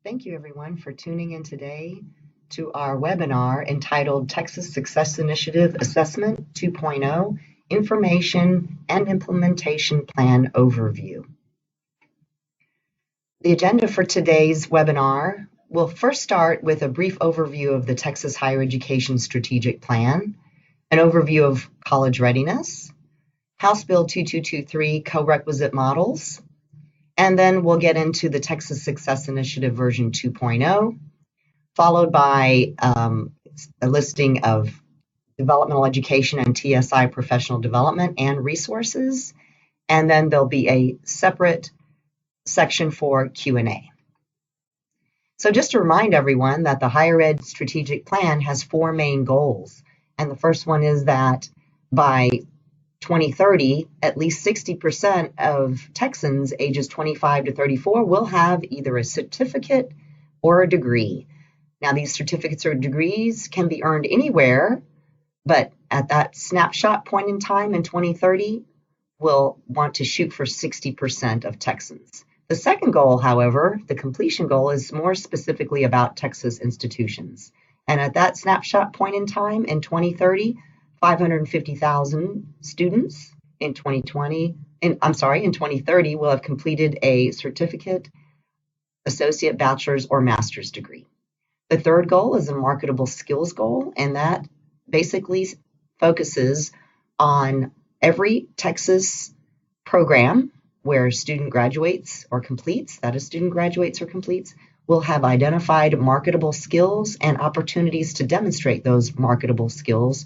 Thank you everyone for tuning in today to our webinar entitled Texas Success Initiative Assessment 2.0 Information and Implementation Plan Overview. The agenda for today's webinar will first start with a brief overview of the Texas Higher Education Strategic Plan, an overview of college readiness, House Bill 2223 co-requisite models, and then we'll get into the Texas Success Initiative version 2.0, followed by a listing of developmental education and TSI professional development and resources, and then there'll be a separate section for Q&A. So just to remind everyone that the Higher Ed Strategic Plan has four main goals, and the first one is that by 2030, at least 60% of Texans ages 25 to 34 will have either a certificate or a degree. Now, these certificates or degrees can be earned anywhere, but at that snapshot point in time in 2030, we'll want to shoot for 60% of Texans. The second goal, however, the completion goal, is more specifically about Texas institutions. And at that snapshot point in time in 2030, 550,000 students in 2030 will have completed a certificate, associate, bachelor's, or master's degree. The third goal is a marketable skills goal, and that basically focuses on every Texas program where a student graduates or completes, will have identified marketable skills and opportunities to demonstrate those marketable skills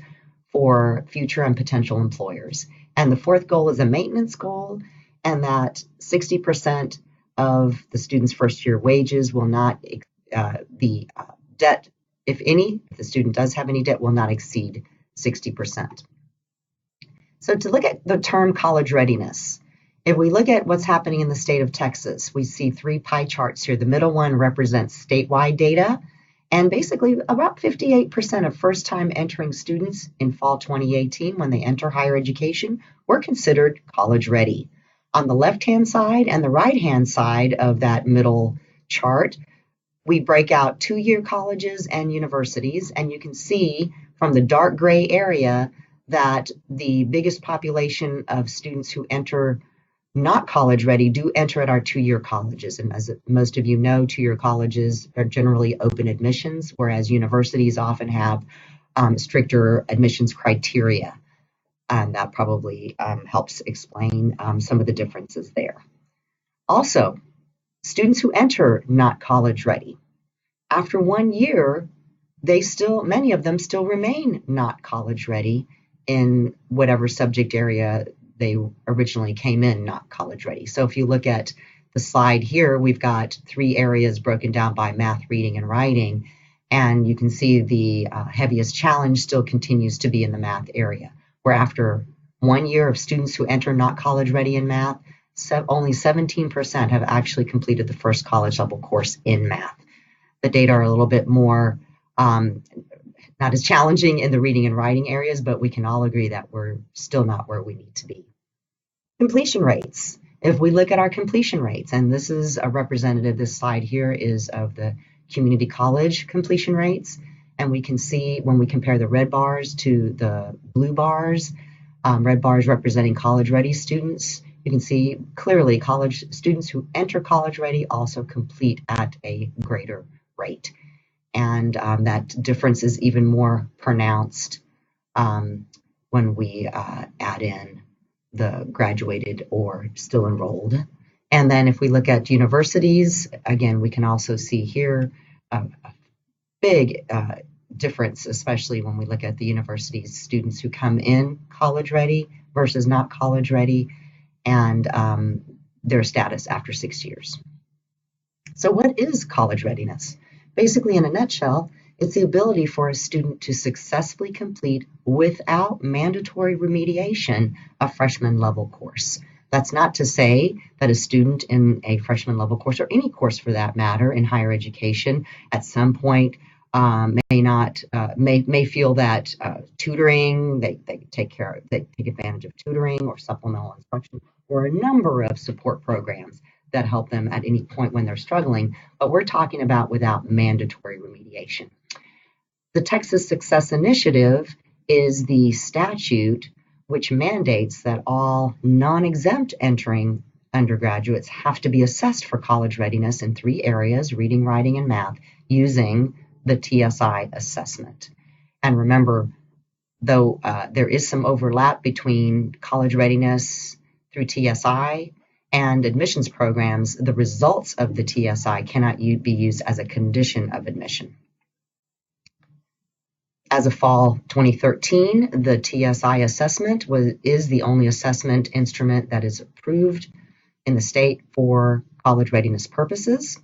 for future and potential employers. And the fourth goal is a maintenance goal, and that 60% of the student's first year wages will not, the debt, if any, if the student does have any debt, will not exceed 60%. So to look at the term college readiness, if we look at what's happening in the state of Texas, we see three pie charts here. The middle one represents statewide data, and basically about 58% of first-time entering students in fall 2018, when they enter higher education, were considered college ready. On the left-hand side and the right-hand side of that middle chart, we break out two-year colleges and universities, and you can see from the dark gray area that the biggest population of students who enter not college ready do enter at our two-year colleges. And as most of you know, two-year colleges are generally open admissions, whereas universities often have stricter admissions criteria. And that probably helps explain some of the differences there. Also, students who enter not college ready, after 1 year, many of them still remain not college ready in whatever subject area they originally came in not college ready. So if you look at the slide here, we've got three areas broken down by math, reading, and writing, and you can see the heaviest challenge still continues to be in the math area, where after 1 year of students who enter not college ready in math, only 17% have actually completed the first college level course in math. The data are a little bit more not as challenging in the reading and writing areas, but we can all agree that we're still not where we need to be. Completion rates. If we look at our completion rates, and this is a representative, this slide here is of the community college completion rates, and we can see when we compare the red bars to the blue bars, red bars representing college ready students, you can see clearly college students who enter college ready also complete at a greater rate. And that difference is even more pronounced when we add in the graduated or still enrolled. And then if we look at universities, again, we can also see here a big difference, especially when we look at the universities students who come in college ready versus not college ready, and their status after 6 years. So what is college readiness? Basically, in a nutshell, it's the ability for a student to successfully complete without mandatory remediation a freshman level course. That's not to say that a student in a freshman level course, or any course for that matter in higher education, at some point may feel that tutoring, they take advantage of tutoring or supplemental instruction, or a number of support programs that help them at any point when they're struggling, but we're talking about without mandatory remediation. The Texas Success Initiative is the statute which mandates that all non-exempt entering undergraduates have to be assessed for college readiness in 3 areas, reading, writing, and math, using the TSI assessment. And remember, though there is some overlap between college readiness through TSI and admissions programs, the results of the TSI cannot be used as a condition of admission. As of fall 2013, the TSI assessment is the only assessment instrument that is approved in the state for college readiness purposes.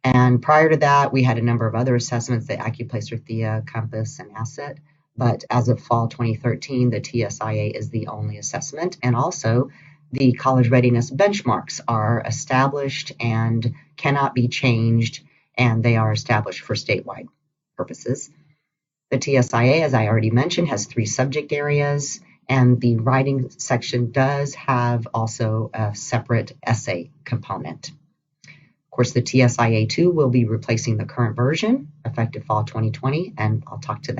And prior to that, we had a number of other assessments, the AccuPlacer, THEA, Compass, and Asset. But as of fall 2013, the TSIA is the only assessment. And also, the college readiness benchmarks are established and cannot be changed, and they are established for statewide purposes. The TSIA, as I already mentioned, has 3 subject areas, and the writing section does have also a separate essay component. Of course, the TSIA2 will be replacing the current version, effective fall 2020, and I'll talk to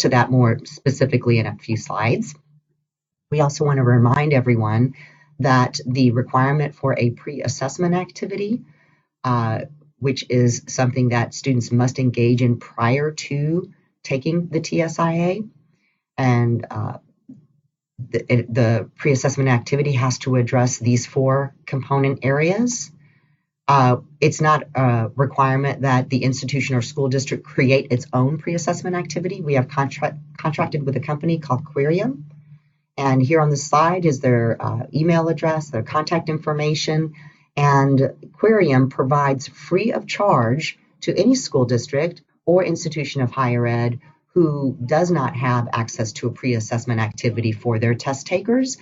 that more specifically in a few slides. We also want to remind everyone that the requirement for a pre-assessment activity, which is something that students must engage in prior to taking the TSIA, and the pre-assessment activity has to address these 4 component areas. It's not a requirement that the institution or school district create its own pre-assessment activity. We have contracted with a company called Queeriam, and here on the slide is their email address, their contact information, and Queeriam provides free of charge to any school district or institution of higher ed who does not have access to a pre-assessment activity for their test takers.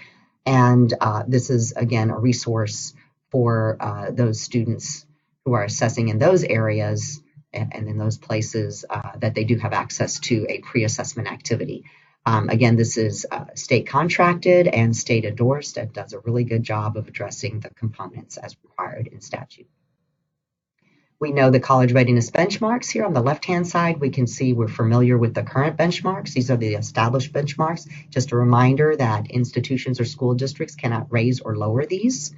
And this is, again, a resource for those students who are assessing in those areas and in those places that they do have access to a pre-assessment activity. Again, this is state contracted and state endorsed. It does a really good job of addressing the components as required in statute. We know the college readiness benchmarks. Here on the left-hand side, we can see we're familiar with the current benchmarks. These are the established benchmarks. Just a reminder that institutions or school districts cannot raise or lower these.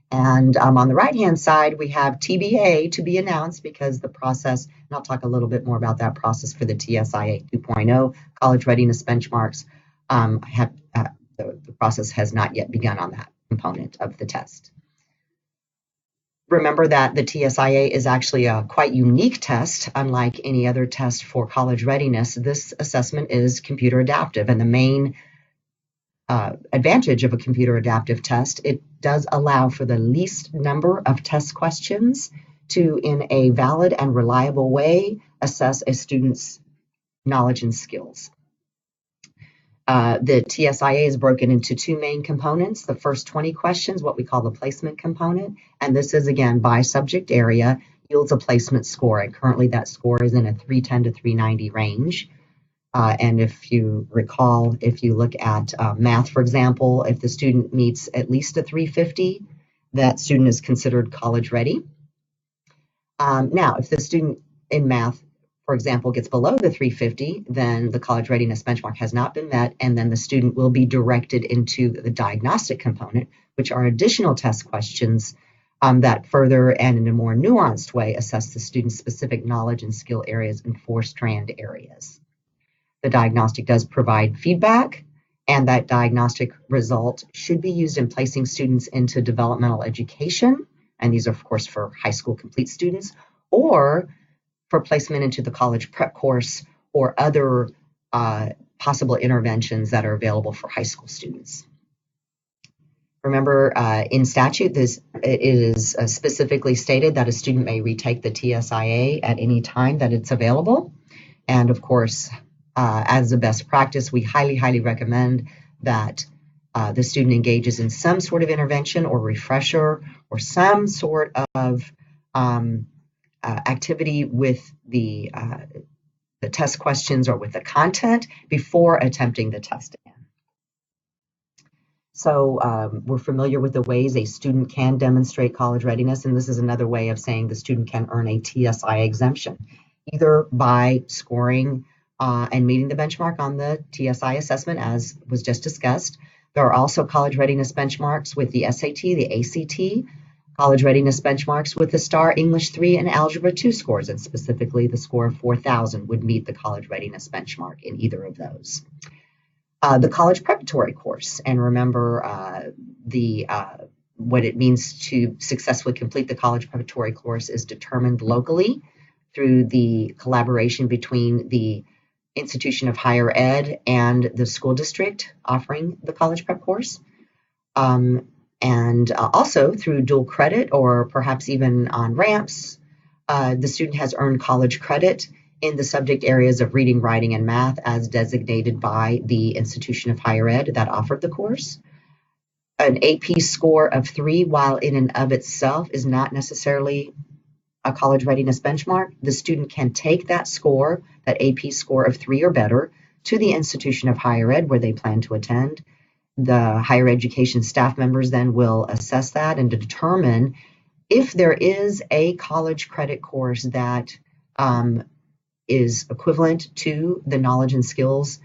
And on the right-hand side, we have TBA to be announced, because the process, and I'll talk a little bit more about that process for the TSIA 2.0 college readiness benchmarks, the process has not yet begun on that component of the test. Remember that the TSIA is actually a quite unique test. Unlike any other test for college readiness, this assessment is computer adaptive, and the main advantage of a computer adaptive test, it does allow for the least number of test questions to, in a valid and reliable way, assess a student's knowledge and skills. The TSIA is broken into 2 main components. The first 20 questions, what we call the placement component, and this is, again, by subject area, yields a placement score, and currently that score is in a 310 to 390 range. And if you recall, if you look at math, for example, if the student meets at least a 350, that student is considered college ready. Now, if the student in math, for example, gets below the 350, then the college readiness benchmark has not been met, and then the student will be directed into the diagnostic component, which are additional test questions that further and in a more nuanced way assess the student's specific knowledge and skill areas in 4 strand areas. The diagnostic does provide feedback, and that diagnostic result should be used in placing students into developmental education, and these are, of course, for high school complete students, or for placement into the college prep course or other possible interventions that are available for high school students. Remember, in statute, it is specifically stated that a student may retake the TSIA at any time that it's available. And of course, as a best practice, we highly, highly recommend that the student engages in some sort of intervention or refresher or some sort of activity with the test questions or with the content before attempting the test again. So we're familiar with the ways a student can demonstrate college readiness, and this is another way of saying the student can earn a TSIA exemption, either by scoring and meeting the benchmark on the TSI assessment, as was just discussed. There are also college readiness benchmarks with the SAT, the ACT, college readiness benchmarks with the STAR English 3 and Algebra 2 scores, and specifically the score of 4,000 would meet the college readiness benchmark in either of those. The college preparatory course, and remember what it means to successfully complete the college preparatory course is determined locally through the collaboration between the institution of higher ed and the school district offering the college prep course. And also through dual credit, or perhaps even on ramps, the student has earned college credit in the subject areas of reading, writing, and math as designated by the institution of higher ed that offered the course. An AP score of 3, while in and of itself is not necessarily a college readiness benchmark, the student can take that score, that AP score of 3 or better, to the institution of higher ed where they plan to attend. The higher education staff members then will assess that and determine if there is a college credit course that is equivalent to the knowledge and skills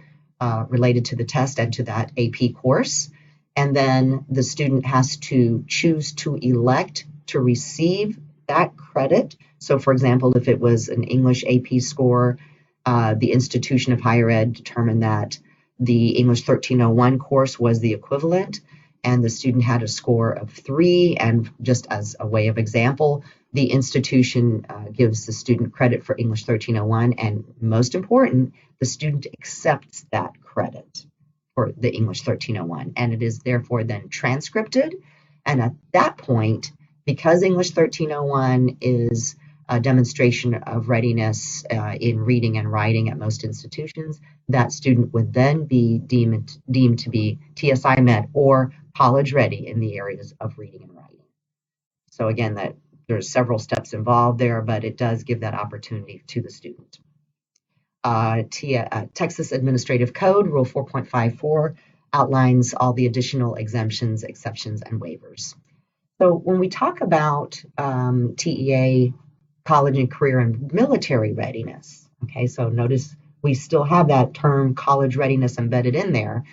related to the test and to that AP course. And then the student has to choose to elect to receive that credit. So for example, if it was an English AP score, the institution of higher ed determined that the English 1301 course was the equivalent, and the student had a score of 3, and just as a way of example, the institution gives the student credit for English 1301, and most important, the student accepts that credit for the English 1301, and it is therefore then transcripted. And at that point, because English 1301 is a demonstration of readiness in reading and writing at most institutions, that student would then be deemed to be TSI met or college ready in the areas of reading and writing. So again, that there's several steps involved there, but it does give that opportunity to the student. Texas Administrative Code, Rule 4.54, outlines all the additional exemptions, exceptions, and waivers. So when we talk about TEA, college and career and military readiness, okay, so notice we still have that term college readiness embedded in there.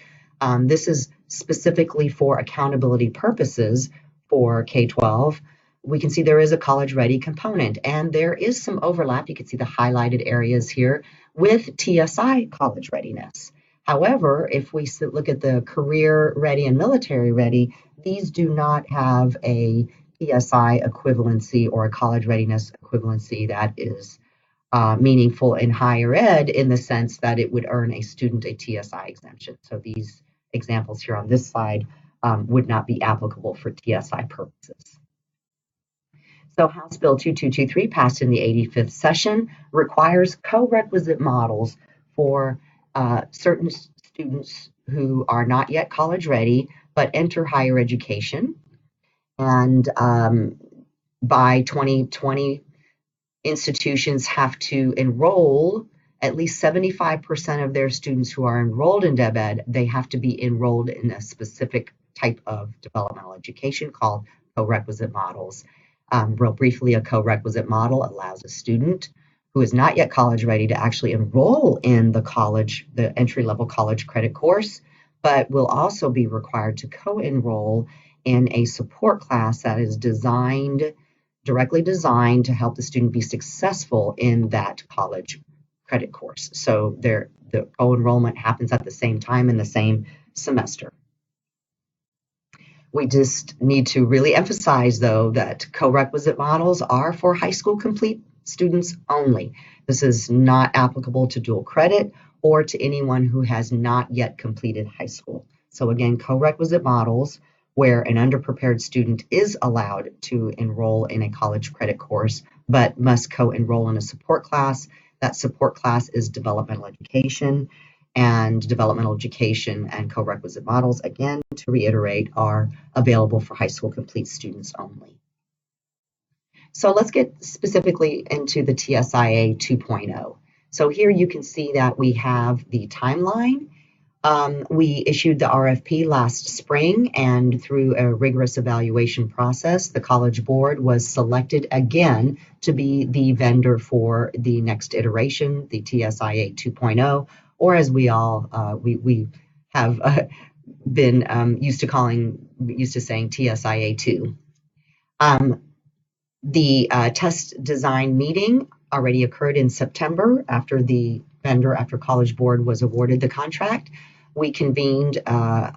This is specifically for accountability purposes for K-12. We can see there is a college ready component, and there is some overlap. You can see the highlighted areas here with TSI college readiness. However, if we look at the career ready and military ready, these do not have a TSI equivalency or a college readiness equivalency that is meaningful in higher ed, in the sense that it would earn a student a TSI exemption. So these examples here on this slide would not be applicable for TSI purposes. So House Bill 2223, passed in the 85th session, requires co-requisite models for certain students who are not yet college ready but enter higher education. And by 2020, institutions have to enroll at least 75% of their students who are enrolled in DebEd. They have to be enrolled in a specific type of developmental education called co-requisite models. Real briefly, a co-requisite model allows a student who is not yet college ready to actually enroll in the entry-level college credit course, but will also be required to co-enroll in a support class that is directly designed to help the student be successful in that college credit course. So the co-enrollment happens at the same time in the same semester. We just need to really emphasize, though, that co-requisite models are for high school complete students only. This is not applicable to dual credit or to anyone who has not yet completed high school. So again, co-requisite models where an underprepared student is allowed to enroll in a college credit course, but must co-enroll in a support class. That support class is developmental education, and developmental education and co-requisite models, again, to reiterate, are available for high school complete students only. So let's get specifically into the TSIA 2.0. So here you can see that we have the timeline We issued the RFP last spring, and through a rigorous evaluation process, the College Board was selected again to be the vendor for the next iteration, the TSIA 2.0, or as we have been used to saying TSIA2. The test design meeting already occurred in September after College Board was awarded the contract. We convened a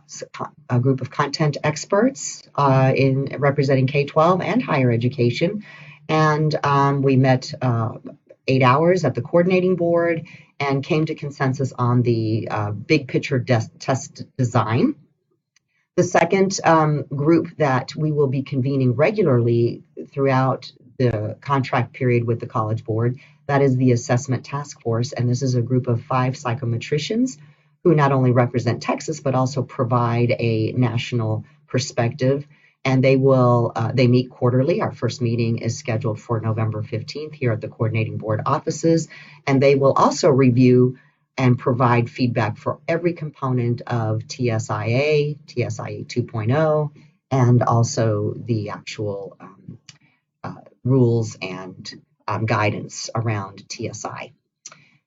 group of content experts in representing K-12 and higher education, and we met 8 hours at the coordinating board and came to consensus on the big picture test design. The second group that we will be convening regularly throughout the contract period with the College Board, that is the Assessment Task Force, and this is a group of 5 psychometricians who not only represent Texas, but also provide a national perspective. And they meet quarterly. Our first meeting is scheduled for November 15th here at the Coordinating Board offices. And they will also review and provide feedback for every component of TSIA, TSIA 2.0, and also the actual rules and guidance around TSI.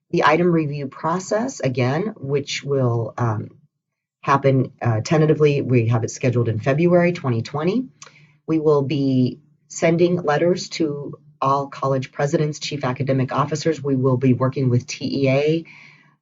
The item review process, again, which will happen tentatively, we have it scheduled in February 2020. We will be sending letters to all college presidents, chief academic officers. We will be working with TEA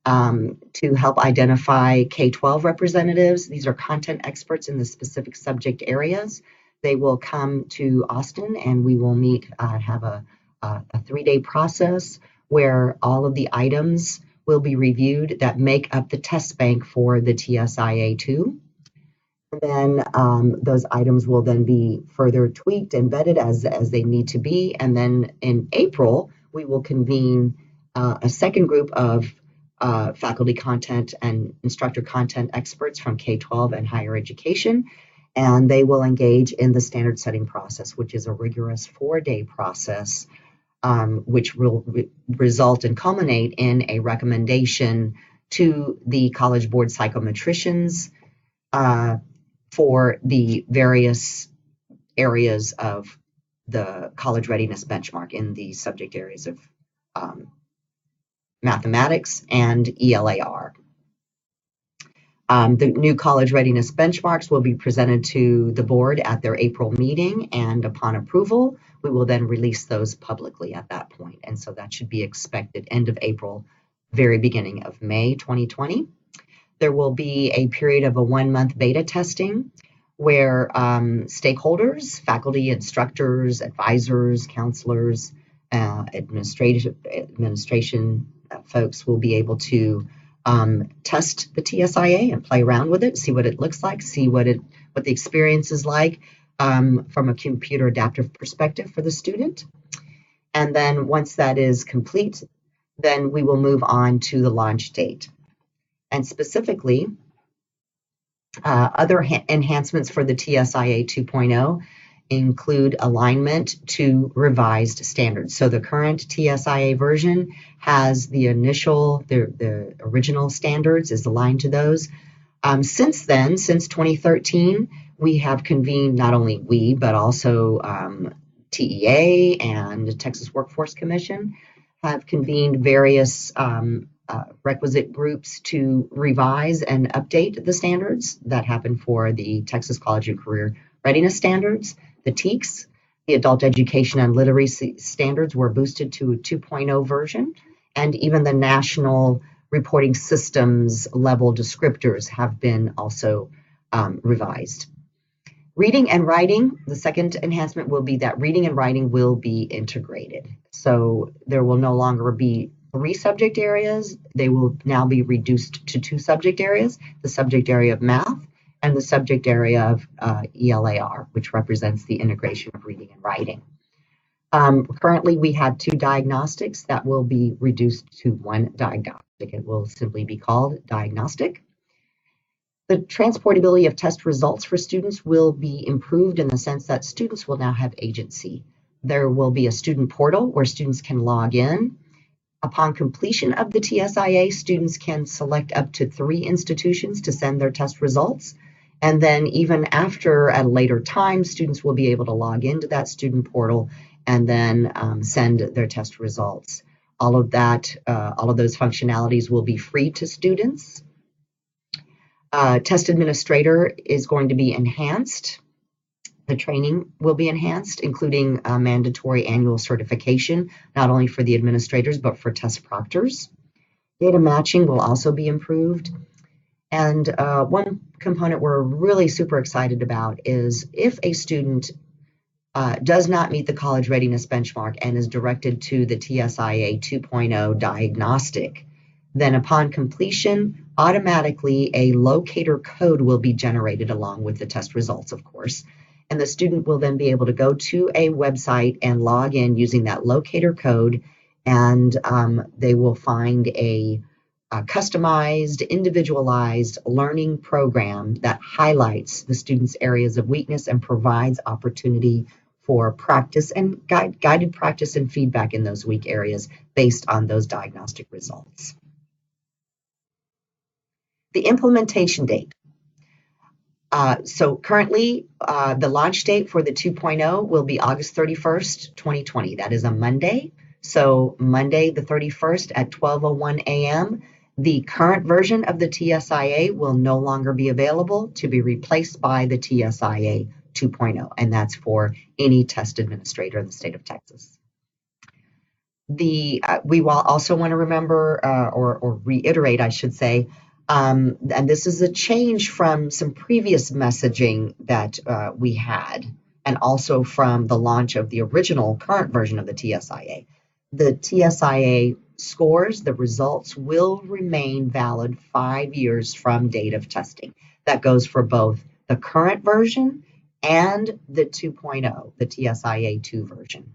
to help identify K-12 representatives. These are content experts in the specific subject areas. They will come to Austin and we will meet, have a 3-day process where all of the items will be reviewed that make up the test bank for the TSIA2. And then those items will then be further tweaked and vetted as they need to be. And then in April, we will convene a second group of faculty content and instructor content experts from K-12 and higher education. And they will engage in the standard setting process, which is a rigorous 4-day process, which will result and culminate in a recommendation to the College Board psychometricians for the various areas of the college readiness benchmark in the subject areas of mathematics and ELAR. The new college readiness benchmarks will be presented to the board at their April meeting, and upon approval, we will then release those publicly at that point. And so that should be expected end of April, very beginning of May 2020. There will be a period of a 1-month beta testing where stakeholders, faculty, instructors, advisors, counselors, administration folks will be able to test the TSIA and play around with it, see what it looks like, see what the experience is like from a computer adaptive perspective for the student. And then once that is complete, then we will move on to the launch date. And specifically, other enhancements for the TSIA 2.0 include alignment to revised standards. So the current TSIA version has the original standards is aligned to those. Since then, since 2013, we have convened, not only we, but also TEA and Texas Workforce Commission have convened various requisite groups to revise and update the standards that happen for the Texas College and Career Readiness Standards, the TEKS. The Adult Education and Literacy Standards were boosted to a 2.0 version, and even the National Reporting Systems level descriptors have been also revised. Reading and writing, the second enhancement will be that reading and writing will be integrated. So there will no longer be 3 subject areas. They will now be reduced to 2 subject areas, the subject area of math and the subject area of ELAR, which represents the integration of reading and writing. Currently, we have 2 diagnostics that will be reduced to 1 diagnostic. It will simply be called diagnostic. The transportability of test results for students will be improved in the sense that students will now have agency. There will be a student portal where students can log in Upon completion of the TSIA, students can select up to 3 institutions to send their test results. And then even after, at a later time, students will be able to log into that student portal and then send their test results. All of that, all of those functionalities will be free to students. Test administrator is going to be enhanced. The training will be enhanced, including mandatory annual certification, not only for the administrators, but for test proctors. Data matching will also be improved. And one component we're really super excited about is if a student does not meet the college readiness benchmark and is directed to the TSIA 2.0 diagnostic, then upon completion, automatically a locator code will be generated along with the test results, of course. And the student will then be able to go to a website and log in using that locator code, and they will find a customized, individualized learning program that highlights the student's areas of weakness and provides opportunity for practice and guided practice and feedback in those weak areas based on those diagnostic results. The implementation date. So currently, the launch date for the 2.0 will be August 31st, 2020. That is a Monday. So Monday the 31st at 12:01 a.m., the current version of the TSIA will no longer be available to be replaced by the TSIA 2.0, and that's for any test administrator in the state of Texas. We will also want to remember or reiterate, I should say, and this is a change from some previous messaging that we had, and also from the launch of the original current version of the TSIA. The TSIA scores, the results will remain valid 5 years from date of testing. That goes for both the current version and the 2.0, the TSIA2 version.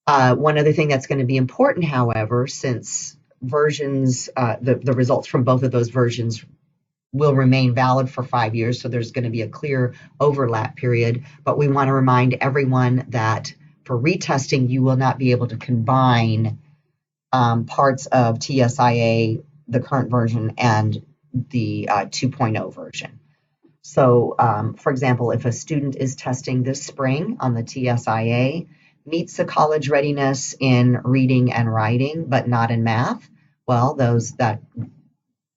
One other thing that's going to be important, however, since versions, the results from both of those versions will remain valid for 5 years, so there's going to be a clear overlap period, but we want to remind everyone that for retesting, you will not be able to combine parts of TSIA, the current version, and the 2.0 version. So, for example, if a student is testing this spring on the TSIA, meets the college readiness in reading and writing, but not in math, well, that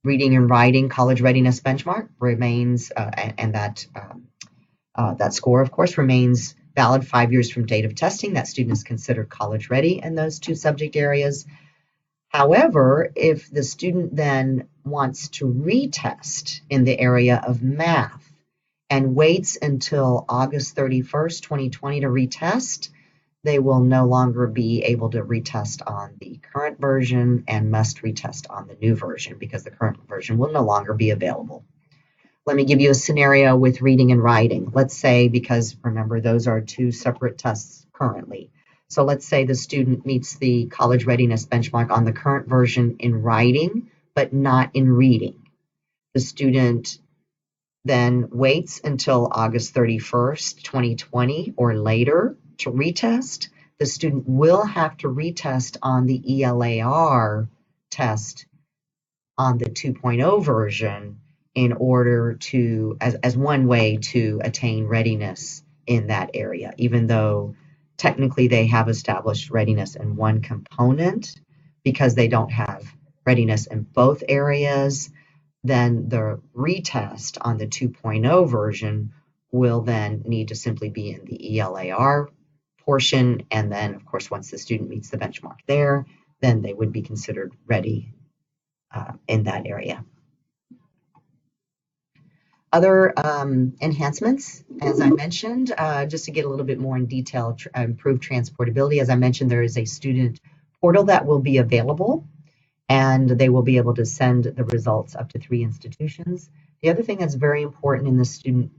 reading and writing college readiness benchmark remains, and that score, of course, remains valid 5 years from date of testing. That student is considered college ready in those 2 subject areas. However, if the student then wants to retest in the area of math and waits until August 31st, 2020 to retest, they will no longer be able to retest on the current version and must retest on the new version because the current version will no longer be available. Let me give you a scenario with reading and writing. Let's say, because remember, those are 2 separate tests currently. So let's say the student meets the college readiness benchmark on the current version in writing, but not in reading. The student then waits until August 31st, 2020 or later to retest. The student will have to retest on the ELAR test on the 2.0 version in order to, as one way to attain readiness in that area, even though technically they have established readiness in one component. Because they don't have readiness in both areas, then the retest on the 2.0 version will then need to simply be in the ELAR portion, and then of course once the student meets the benchmark there, then they would be considered ready in that area. Other enhancements, as I mentioned, just to get a little bit more in detail, improved transportability. As I mentioned, there is a student portal that will be available, and they will be able to send the results up to 3 institutions. The other thing that's very important in the student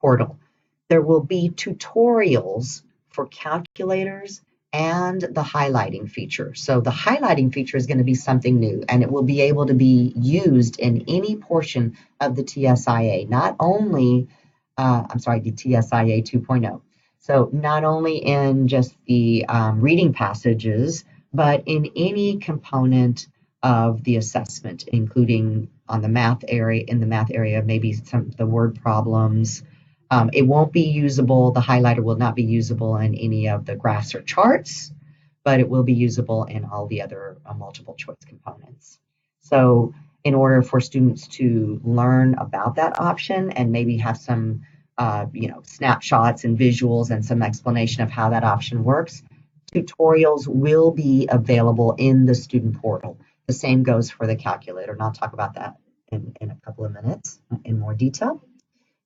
portal, there will be tutorials for calculators and the highlighting feature. So the highlighting feature is going to be something new, and it will be able to be used in any portion of the TSIA, not only, the TSIA 2.0. So not only in just the reading passages, but in any component of the assessment, including on the math area, maybe some of the word problems. It won't be usable, the highlighter will not be usable in any of the graphs or charts, but it will be usable in all the other multiple choice components. So in order for students to learn about that option and maybe have some snapshots and visuals and some explanation of how that option works, tutorials will be available in the student portal. The same goes for the calculator, and I'll talk about that in a couple of minutes in more detail.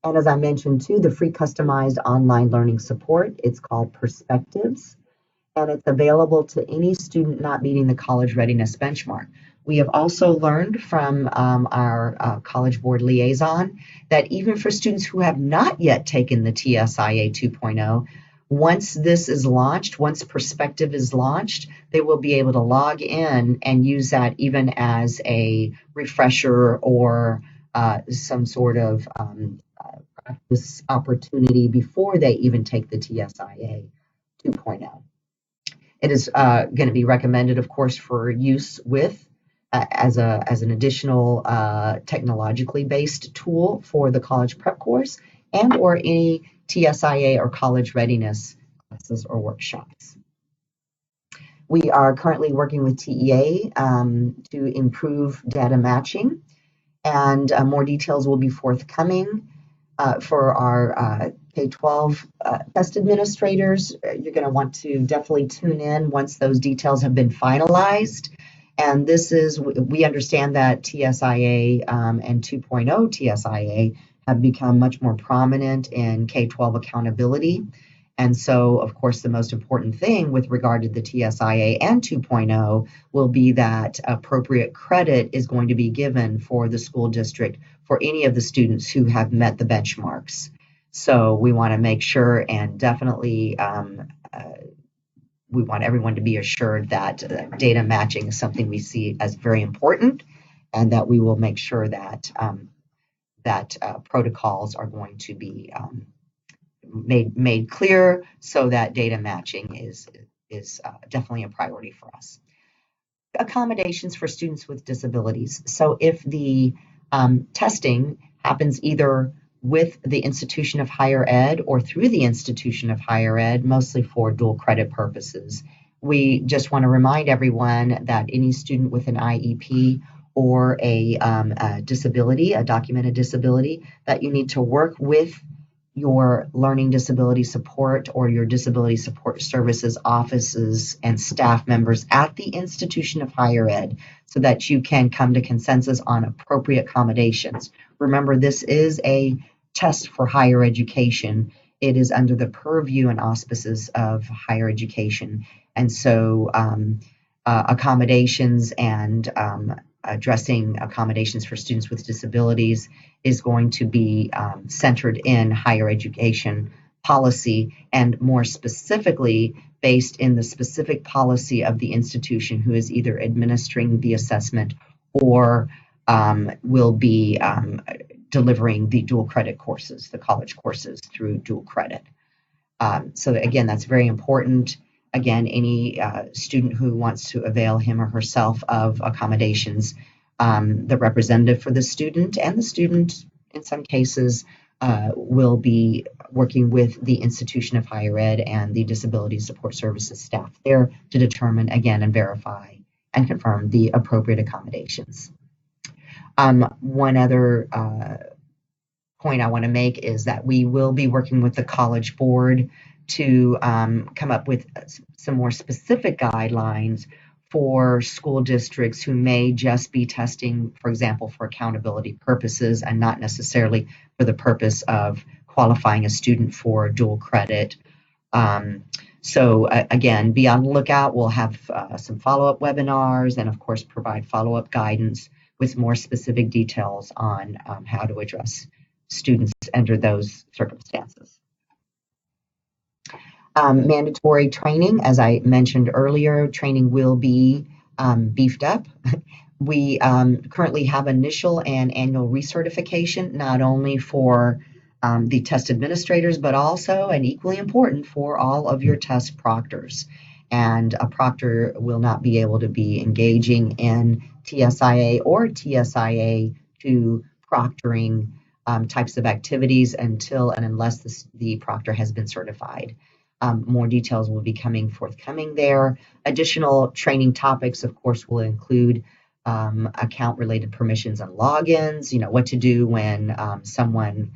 And as I mentioned too, the free customized online learning support, it's called Perspectives, and it's available to any student not meeting the college readiness benchmark. We have also learned from our College Board liaison that even for students who have not yet taken the TSIA 2.0, once this is launched, once Perspective is launched, they will be able to log in and use that even as a refresher or some sort of practice opportunity before they even take the TSIA 2.0. It is going to be recommended, of course, for use with as an additional technologically based tool for the college prep course and or any TSIA or college readiness classes or workshops. We are currently working with TEA to improve data matching, and more details will be forthcoming. For our K-12 test administrators, you're going to want to definitely tune in once those details have been finalized. And this is, we understand that TSIA and 2.0 TSIA have become much more prominent in K-12 accountability. And so, of course, the most important thing with regard to the TSIA and 2.0 will be that appropriate credit is going to be given for the school district for any of the students who have met the benchmarks. So we want to make sure, and definitely we want everyone to be assured that data matching is something we see as very important, and that we will make sure that protocols are going to be made clear so that data matching is definitely a priority for us. Accommodations for students with disabilities. So if the testing happens either with the institution of higher ed or through the institution of higher ed, mostly for dual credit purposes, we just want to remind everyone that any student with an IEP or a disability, a documented disability, that you need to work with your learning disability support or your disability support services offices and staff members at the institution of higher ed so that you can come to consensus on appropriate accommodations. Remember, this is a test for higher education. It is under the purview and auspices of higher education. And so accommodations and addressing accommodations for students with disabilities is going to be centered in higher education policy, and more specifically based in the specific policy of the institution who is either administering the assessment or will be delivering the dual credit courses, the college courses through dual credit. So again, that's very important. Again, any student who wants to avail him or herself of accommodations, the representative for the student and the student, in some cases, will be working with the institution of higher ed and the disability support services staff there to determine, again, and verify and confirm the appropriate accommodations. One other point I want to make is that we will be working with the College Board to come up with some more specific guidelines for school districts who may just be testing, for example, for accountability purposes and not necessarily for the purpose of qualifying a student for dual credit. So again, be on the lookout. We'll have some follow-up webinars and, of course, provide follow-up guidance with more specific details on how to address students under those circumstances. Mandatory training, as I mentioned earlier, training will be beefed up. We currently have initial and annual recertification, not only for the test administrators, but also, and equally important, for all of your test proctors. and a proctor will not be able to be engaging in TSIA or TSIA2 proctoring types of activities until and unless the proctor has been certified. More details will be forthcoming there. Additional training topics, of course, will include account-related permissions and logins, what to do when someone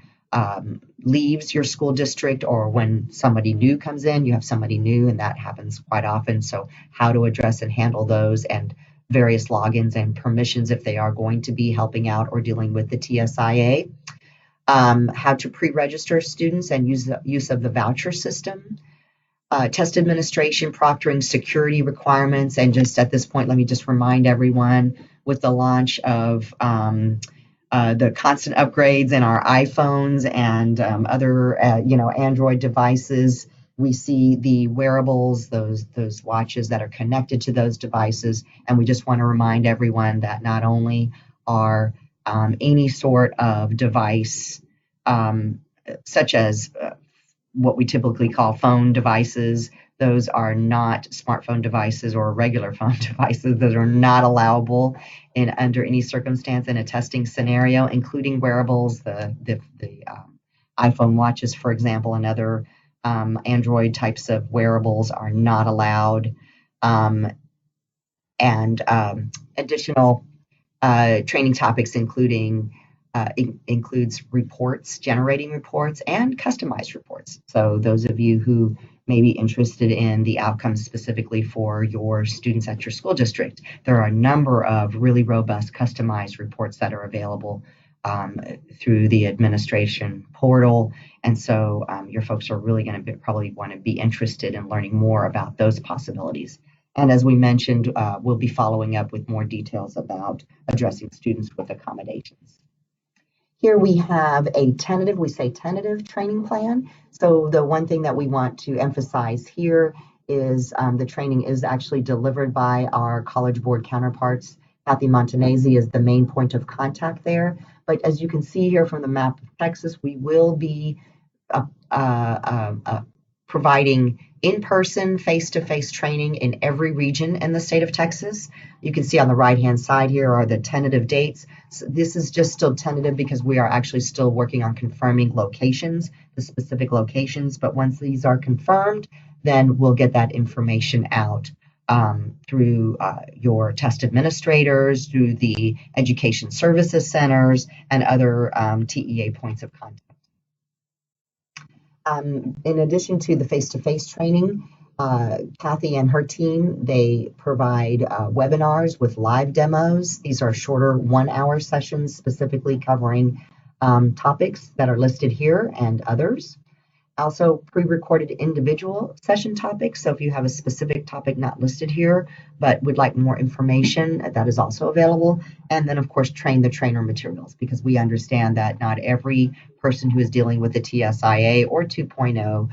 leaves your school district, or when somebody new comes in. You have somebody new, and that happens quite often. So how to address and handle those, and various logins and permissions if they are going to be helping out or dealing with the TSIA. How to pre-register students and use of the voucher system. Test administration, proctoring, security requirements, and just at this point, let me just remind everyone, with the launch of the constant upgrades in our iPhones and other, Android devices, we see the wearables, those watches that are connected to those devices, and we just want to remind everyone that not only are any sort of device, such as what we typically call phone devices, those are not smartphone devices or regular phone devices. Those are not allowable under any circumstance in a testing scenario, including wearables, the iPhone watches, for example, and other Android types of wearables are not allowed. Additional training topics includes reports, generating reports, and customized reports. So those of you who may be interested in the outcomes specifically for your students at your school district, there are a number of really robust customized reports that are available through the administration portal. And so your folks are really going to probably want to be interested in learning more about those possibilities. And as we mentioned, we'll be following up with more details about addressing students with accommodations. Here we have a tentative training plan. So the one thing that we want to emphasize here is the training is actually delivered by our College Board counterparts. Kathy Montanese is the main point of contact there. But as you can see here from the map of Texas, we will be providing in-person, face-to-face training in every region in the state of Texas. You can see on the right-hand side here are the tentative dates. So this is just still tentative because we are actually still working on confirming locations, the specific locations. But once these are confirmed, then we'll get that information out through your test administrators, through the education services centers, and other TEA points of contact. In addition to the face-to-face training, Kathy and her team, they provide webinars with live demos. These are shorter 1-hour sessions specifically covering topics that are listed here and others. Also pre-recorded individual session topics. So if you have a specific topic not listed here, but would like more information, that is also available. And then of course, train the trainer materials, because we understand that not every person who is dealing with the TSIA or 2.0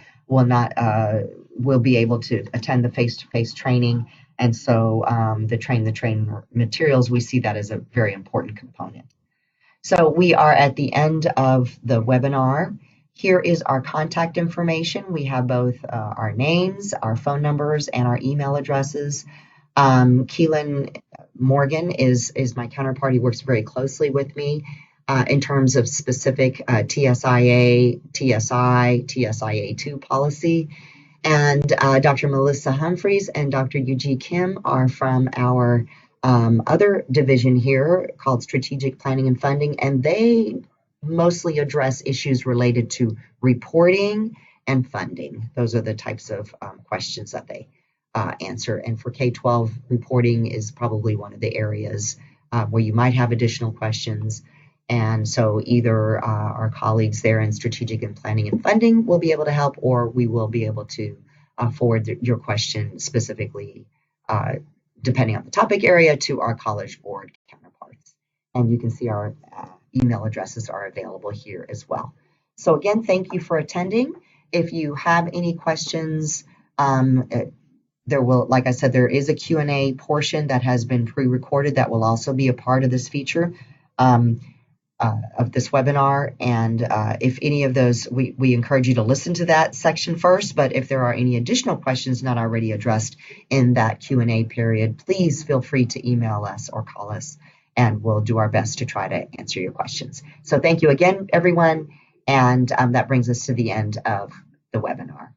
will be able to attend the face-to-face training. And so the trainer materials, we see that as a very important component. So we are at the end of the webinar. Here is our contact information. We have both our names, our phone numbers, and our email addresses. Keelan Morgan is my counterpart. He works very closely with me in terms of specific TSIA, TSI, TSIA2 policy. And Dr. Melissa Humphreys and Dr. Yuji Kim are from our other division here called Strategic Planning and Funding, and they mostly address issues related to reporting and funding. Those are the types of questions that they answer. And for K-12, reporting is probably one of the areas where you might have additional questions. And so either our colleagues there in Strategic and Planning and Funding will be able to help, or we will be able to forward your question specifically, depending on the topic area, to our College Board counterparts. And you can see our email addresses are available here as well. So again, thank you for attending. If you have any questions, there will, like I said, there is a Q&A portion that has been pre-recorded that will also be a part of this feature. this webinar. And if any of those, we encourage you to listen to that section first. But if there are any additional questions not already addressed in that Q&A period, please feel free to email us or call us, and we'll do our best to try to answer your questions. So thank you again, everyone. And that brings us to the end of the webinar.